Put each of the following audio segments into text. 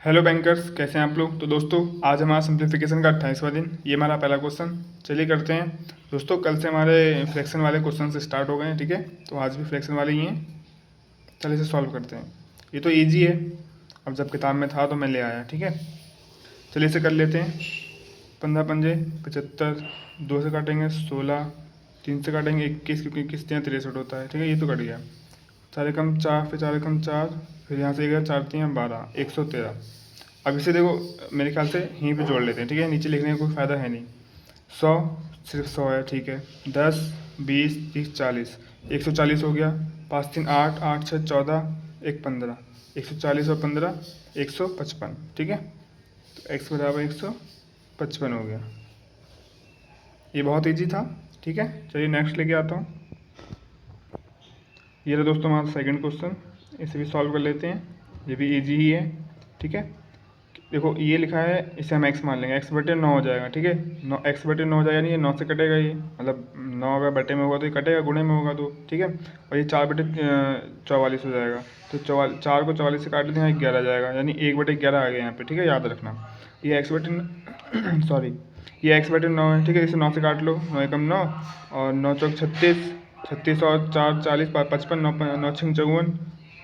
Hello bankers, कैसे हैं आप लोग। तो दोस्तों आज हमारा सिंप्लीफिकेशन का 28वां दिन, ये हमारा पहला क्वेश्चन। चलिए करते हैं दोस्तों। कल से हमारे फ्रैक्शन वाले क्वेश्चन से स्टार्ट हो गए हैं, ठीक है। तो आज भी फ्रैक्शन वाले ही हैं। चलिए इसे सॉल्व करते हैं। ये तो ईजी है, अब जब किताब में था तो मैं ले आया, ठीक है। चलिए इसे कर लेते हैं। 15 पंजे 75, 2 से काटेंगे 16, 3 से काटेंगे 21, क्योंकि 21 63 होता है, ठीक है। ये तो कट गया। 4 एकम 4, फिर 4 एकम 4, फिर यहाँ से गया 4 3 12, 113। अब इसे देखो, मेरे ख्याल से यहीं पे जोड़ लेते हैं, ठीक है। नीचे लिखने का कोई फ़ायदा है नहीं। 100 सिर्फ 100 है, ठीक है। 10 20 30 40, 140 हो गया। 5 3 8, 8 6 14, 1 15, 140 और 15 155, ठीक है। तो x बराबर 155 हो गया। ये बहुत ईजी था, ठीक है। चलिए नेक्स्ट लेके आता हूँ। ये रहा दोस्तों हमारा सेकंड क्वेश्चन, इसे भी सॉल्व कर लेते हैं। ये भी इजी ही है, ठीक है। देखो ये लिखा है, इसे हम x मान लेंगे। x बटे 9 हो जाएगा, ठीक है। 9 x बटे 9 हो जाएगा, नहीं ये 9 से कटेगा, ये मतलब 9 अगर बटे में होगा तो ये कटेगा, गुणे में होगा तो, ठीक है। और ये 4 बटे 44 हो जाएगा। तो 4 को 44 से काट लेते हैं, 11 जाएगा, यानी 1 बटे 11 आ गया यहाँ पे, ठीक है। याद रखना ये x बटे सॉरी ये x बटे 9 है, ठीक है। इसे 9 से काट लो, 9 एकम 9 और 9 चौक 36, 36 और 4 40, 55, 9 6 54,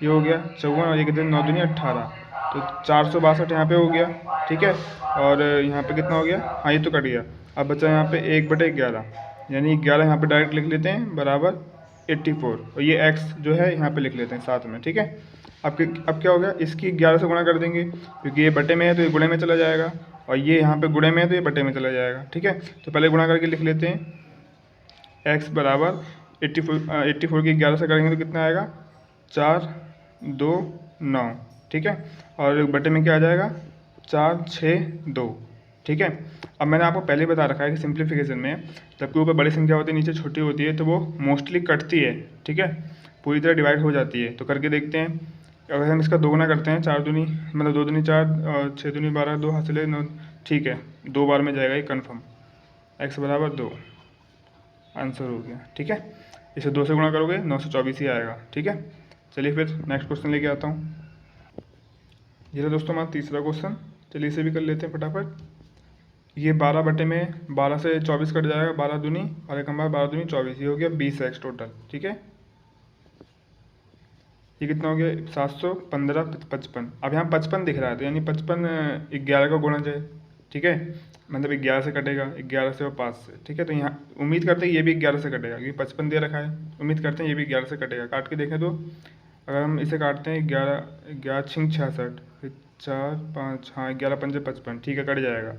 ये हो गया 54 और 1 दिन 9 दूनी 18। तो 462 यहाँ पे हो गया, ठीक है। और यहाँ पे कितना हो गया, हाँ ये तो कट गया। अब बचा यहाँ पे 1 बटे 11, यानी 11 यहाँ पे डायरेक्ट लिख लेते हैं बराबर 84, और ये x जो है यहाँ पे लिख लेते हैं साथ में, ठीक है। अब क्या हो गया, इसकी 11 से गुणा कर देंगे, क्योंकि ये बटे में है तो ये गुणे में चला जाएगा, और ये यहाँ पे गुणे में है तो ये बटे में चला जाएगा, ठीक है। तो पहले गुणा करके लिख लेते हैं। x बराबर 84 की 11 से करेंगे तो कितना आएगा, 4 2 9, ठीक है। और बटे में क्या आ जाएगा, 4 6 2, ठीक है। अब मैंने आपको पहले बता रखा है कि सिंप्लीफिकेशन में जबकि ऊपर बड़ी संख्या होती है नीचे छोटी होती है तो वो मोस्टली कटती है, ठीक है, पूरी तरह डिवाइड हो जाती है। तो करके देखते हैं। अगर हम इसका दोगुना करते हैं, 4 दूनी मतलब 2 दूनी 4 और 6 दूनी 12, 2 हाथ से ले 9, ठीक है। 2 बार में जाएगा ये कन्फर्म। x बराबर 2 आंसर हो गया, ठीक है। इसे 2 से गुणा करोगे 924 ही आएगा, ठीक है। चलिए फिर नेक्स्ट क्वेश्चन लेके आता हूँ। ये रहा दोस्तों हमारा तीसरा क्वेश्चन। चलिए इसे भी कर लेते हैं फटाफट। ये 12 बटे में 12 से 24 कट जाएगा, 12 दूनी और एक हमारा 12 दूनी 24, ये हो गया 20x टोटल, ठीक है। ये कितना हो गया, 715 55। अब यहाँ 55 दिख रहा है तो यानी 55 11 का गुणज है, ठीक है। मतलब 11 से कटेगा, 11 से और 5 से, ठीक है। तो यहाँ उम्मीद करते हैं ये भी 11 से कटेगा, क्योंकि 55 दे रखा है, उम्मीद करते हैं ये भी 11 से कटेगा। काट के देखें तो अगर हम इसे काटते हैं 11 छिंग 66, फिर 4 5, हाँ 11 पंजे 55, ठीक है, कट जाएगा।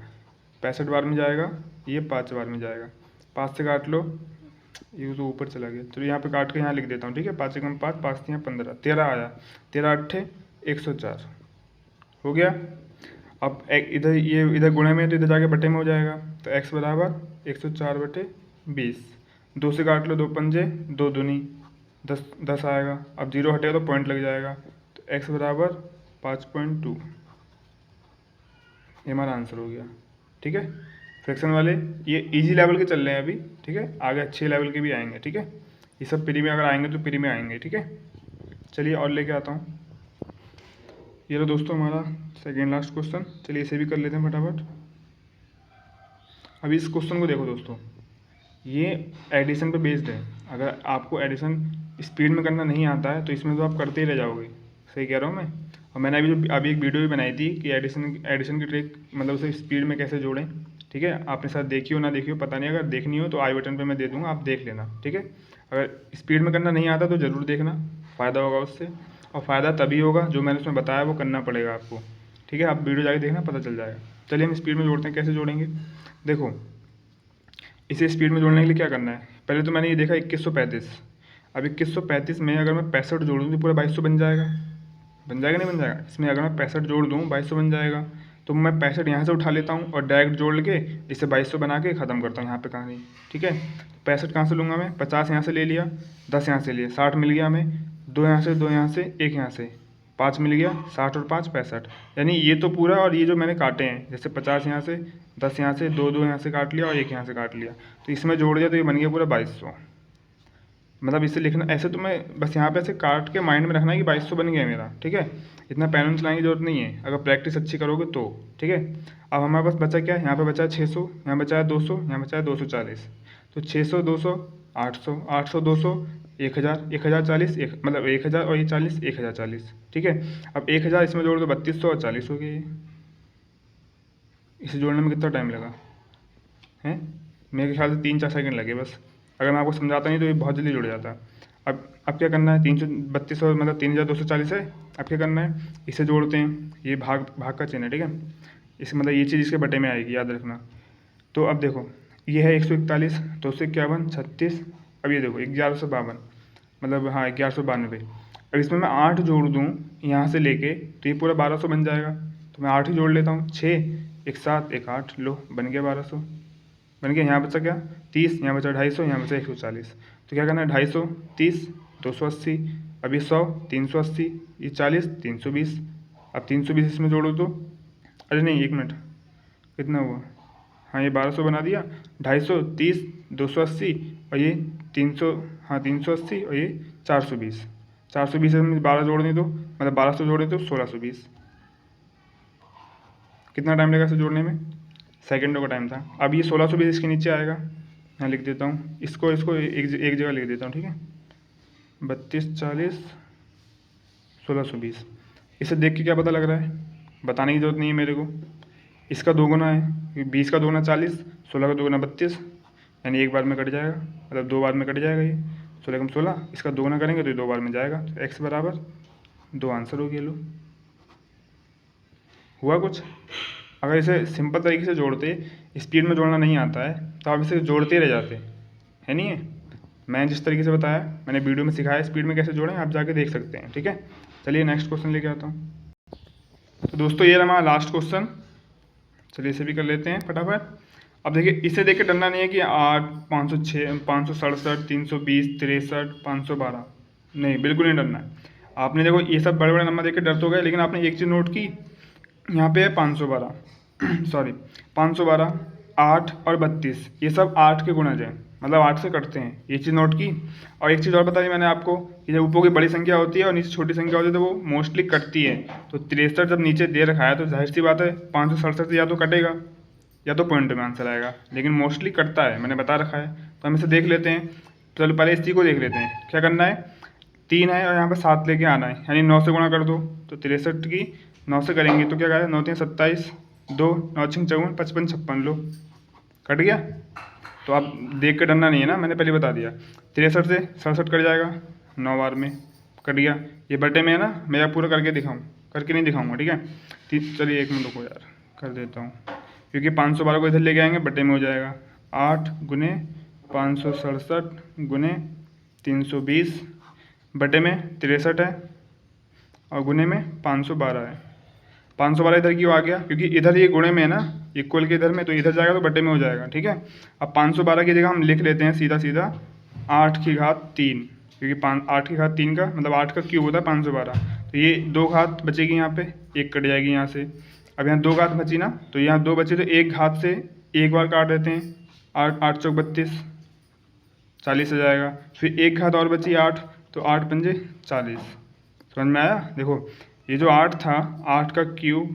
65 बार में जाएगा, ये 5 बार में जाएगा। 5 से काट लो, ये तो ऊपर चला गया। तो यहाँ पे काट के यहाँ लिख देता हूँ, ठीक है। 5 एकम 5, 5 3 15, 13 आया। 13 8 104 हो गया। अब इधर ये इधर गुणे में है तो इधर जाके बटे में हो जाएगा। तो x बराबर 104 बटे 20। 2 से काट लो, 2 पंजे 2 दूनी 10, 10 आएगा। अब 0 हटेगा तो पॉइंट लग जाएगा। तो x बराबर 5.2, ये हमारा आंसर हो गया, ठीक है। फ्रैक्शन वाले ये इजी लेवल के चल रहे हैं अभी, ठीक है। आगे अच्छे लेवल के भी आएंगे, ठीक है। ये सब प्री में अगर आएंगे तो प्री में आएंगे, ठीक है। चलिए और लेके आता हूँ। ये रहा दोस्तों हमारा सेकेंड लास्ट क्वेश्चन। चलिए इसे भी कर लेते हैं फटाफट। अभी इस क्वेश्चन को देखो दोस्तों, ये एडिशन पे बेस्ड है। अगर आपको एडिशन स्पीड में करना नहीं आता है तो इसमें तो आप करते ही रह जाओगे, सही कह रहा हूँ मैं। और मैंने अभी एक वीडियो भी बनाई थी कि एडिशन की ट्रिक मतलब उसे स्पीड में कैसे जोड़ें, ठीक है। आपने साथ देखी हो ना देखी हो पता नहीं, अगर देखनी हो तो आई बटन पे मैं दे दूँगा, आप देख लेना, ठीक है। अगर स्पीड में करना नहीं आता तो ज़रूर देखना, फ़ायदा होगा उससे। और फ़ायदा तभी होगा जो मैंने उसमें बताया वो करना पड़ेगा आपको, ठीक है। आप वीडियो जाके देखना, पता चल जाएगा। चलिए हम स्पीड में जोड़ते हैं, कैसे जोड़ेंगे देखो। इसे स्पीड में जोड़ने के लिए क्या करना है, पहले तो मैंने ये देखा 2135। अब 2135 में अगर मैं 65 जोड़ दूँ तो पूरा 2200 बन जाएगा, बन जाएगा नहीं बन जाएगा। इसमें अगर मैं 65 जोड़ दूँ 2200 बन जाएगा। तो मैं 65 यहाँ से उठा लेता हूँ और डायरेक्ट जोड़ के इसे 2200 बना के ख़त्म करता हूँ यहाँ पे कहानी, ठीक है। 65 कहाँ से लूँगा मैं, 50 यहाँ से ले लिया, 10 यहाँ से लिया, 60 मिल गया हमें। 2 यहाँ से, 2 यहाँ से, 1 यहाँ से, 5 मिल गया। 60 और 5 65, यानी ये तो पूरा। और ये जो मैंने काटे हैं जैसे 50 यहाँ से, 10 यहाँ से, 2 2 यहाँ से काट लिया और 1 यहाँ से काट लिया, तो इसमें जोड़ दिया तो ये बन गया पूरा 2200। मतलब इसे लिखना ऐसे, तो मैं बस यहाँ पे ऐसे काट के माइंड में रखना है कि 2200 बन गया मेरा, ठीक है। इतना पेन चलाने की जरूरत नहीं है अगर प्रैक्टिस अच्छी करोगे तो, ठीक है। अब हमारे पास बचा क्या है, यहाँ पे बचा है 600, यहाँ बचा है 200, यहाँ बचा है 240। तो 600 200 800, 800 200 1000, 1040 एक मतलब 1000 और ये 40 1040, ठीक है। अब 1000 इसमें जोड़ दो 3200 और 40 हो गए ये। इसे जोड़ने में कितना टाइम लगा है, मेरे ख्याल से 3-4 सेकंड लगे बस। अगर मैं आपको समझाता नहीं तो ये बहुत जल्दी जुड़ जाता। अब क्या करना है, 332 मतलब 3240 है। अब क्या करना है, इसे जोड़ते हैं, ये भाग भाग का चिन्ह है, ठीक है। इस मतलब ये चीज़ इसके बटे में आएगी, याद रखना। तो अब देखो ये है 141, 251, 36। अब ये देखो 1152, मतलब हाँ 1192। अब इसमें मैं 8 जोड़ दूँ यहाँ से लेके तो ये पूरा 1200 बन जाएगा। तो मैं 8 ही जोड़ लेता हूँ, 6 एक 7 एक 8, लो बन गया 1200 बन गया। यहाँ बचा क्या 30, यहाँ बचा 250, यहाँ बचा 140। तो क्या करना है 250 30 280, अब ये 100 380, ये 40 320। अब 320 इसमें जोड़ो तो, अरे नहीं 1 मिनट, कितना हुआ, हाँ ये 1200 बना दिया। 250 30 280 और ये 300, हाँ 380 और ये 420। 420 में 12 जोड़ने दो, मतलब 1200 जोड़े तो 1620। कितना टाइम लगा इसे जोड़ने में, सेकंडों का टाइम था। अब ये 1620 इसके नीचे आएगा, यहाँ लिख देता हूँ, इसको एक जगह लिख देता हूँ, ठीक है। 32 40 1620। इसे देख के क्या पता लग रहा है, बताने की जरूरत नहीं है मेरे को। इसका 2 गुना है, 20 का 2 गुना 40, 16 का 2 गुना 32, यानी एक बार में कट जाएगा, मतलब 2 बार में कट जाएगा ये। 16 कम 16, इसका 2 गुना करेंगे तो ये 2 बार में जाएगा। तो x बराबर 2 आंसर हो गया। लो हुआ कुछ। अगर इसे सिंपल तरीके से जोड़ते, स्पीड में जोड़ना नहीं आता है तो आप इसे जोड़ते रह जाते, है नहीं है। मैंने जिस तरीके से बताया, मैंने वीडियो में सिखाया स्पीड में कैसे जोड़ें, आप जाके देख सकते हैं, ठीक है। चलिए नेक्स्ट क्वेश्चन लेके आता हूँ। तो दोस्तों ये रहा हमारा लास्ट क्वेश्चन, चलिए इसे भी कर लेते हैं फटाफट। अब देखिए इसे देख के डरना नहीं है कि 8 506 567 320 63 512, नहीं बिल्कुल नहीं डरना है। आपने देखो ये सब बड़े बड़े नंबर देख के डर तो गए, लेकिन आपने एक चीज़ नोट की, यहाँ पे है 512 सॉरी 512 8 और 32, ये सब 8 के गुणज हैं, मतलब 8 से कटते हैं, ये चीज़ नोट की। और एक चीज़ और बताई मैंने आपको कि जब ऊपर की बड़ी संख्या होती है और नीचे छोटी संख्या होती है तो वो मोस्टली कटती है। तो 63 जब नीचे दे रखा है तो जाहिर सी बात है 567 या तो कटेगा या तो पॉइंट में आंसर आएगा, लेकिन मोस्टली कटता है, मैंने बता रखा है। तो हम इसे देख लेते हैं। चलो पहले इसी को देख लेते हैं, क्या करना है, 3 है और यहाँ पे 7 लेके आना है, यानी 9 से गुणा कर दो। तो 63 की 9 से करेंगे तो क्या करें, 9 3 27, 2 9 6 54 55 56, लो कट गया। तो आप देख के डरना नहीं है ना, मैंने पहले बता दिया। 63 से 67 कट जाएगा, 9 बार में कट गया। ये बटे में है ना, मैं आप पूरा करके दिखाऊँ, करके नहीं दिखाऊँगा, ठीक है। चलिए 1 मिनट रुको यार, कर देता हूँ, क्योंकि 512 को इधर लेके आएंगे बटे में हो जाएगा। 8 गुने 567 गुने 320 बटे में 63 है और गुने में 512 है। 512 इधर क्यों आ गया, क्योंकि इधर ये गुणे में है ना, इक्वल के इधर में, तो इधर जाएगा तो बटे में हो जाएगा, ठीक है। अब 512 की जगह हम लिख लेते हैं सीधा सीधा 8 की घात 3, क्योंकि 8 की घात 3 का मतलब 8 का क्यूब होता है 512। तो ये 2 घात बचेगी यहाँ पे, एक कट जाएगी यहाँ से। अब यहाँ 2 घात बची ना, तो यहाँ 2 बचे तो एक घात से एक बार काट देते हैं, 8 8 चौक 32 40 हो जाएगा। फिर एक घात और बची 8, तो 8 पंजे 40। समझ में आया। देखो ये जो 8 था, 8 का क्यूब,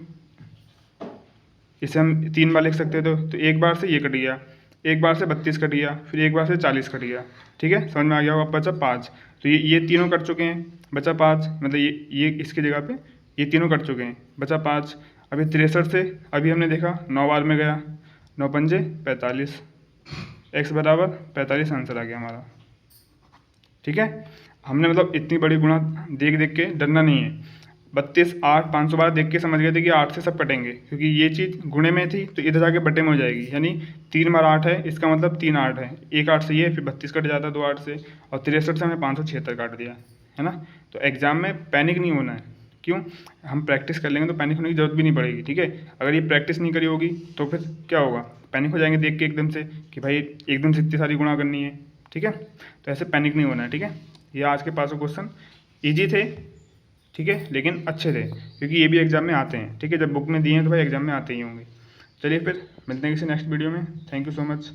इसे हम 3 बार लिख सकते थे, तो एक बार से ये कट गया, एक बार से 32 कट गया, फिर एक बार से 40 कट गया, ठीक है। समझ में आ गया होगा। बचा 5, तो ये तीनों कट चुके हैं, बचा 5, मतलब ये इसकी जगह पे ये तीनों कट चुके हैं, बचा 5। अभी 63 से अभी हमने देखा 9 बार में गया, 9 पंजे 45, x बराबर 45 आंसर आ गया हमारा, ठीक है। हमने मतलब इतनी बड़ी गुणा देख देख के डरना नहीं है। 32 8 512 देख के समझ गए थे कि 8 से सब कटेंगे, क्योंकि ये चीज़ गुणे में थी तो इधर जाके बटे में हो जाएगी, यानी 3 बार 8 है, इसका मतलब 3 8 है, एक 8 से ये, फिर 32 कट जाता है 2 8 से, और 63 से हमने 576 काट दिया, है ना। तो एग्जाम में पैनिक नहीं होना है, क्यों, हम प्रैक्टिस कर लेंगे तो पैनिक होने की जरूरत भी नहीं पड़ेगी, ठीक है। अगर ये प्रैक्टिस नहीं करी होगी तो फिर क्या होगा, पैनिक हो जाएंगे देख के एकदम से कि भाई एकदम से इतनी सारी गुणा करनी है, ठीक है। तो ऐसे पैनिक नहीं होना है, ठीक है। ये आज के 5 क्वेश्चन ईजी थे, ठीक है, लेकिन अच्छे थे, क्योंकि ये भी एग्जाम में आते हैं, ठीक है। जब बुक में दिए हैं तो भाई एग्जाम में आते ही होंगे। चलिए फिर मिलते हैं किसी नेक्स्ट वीडियो में। Thank you so much.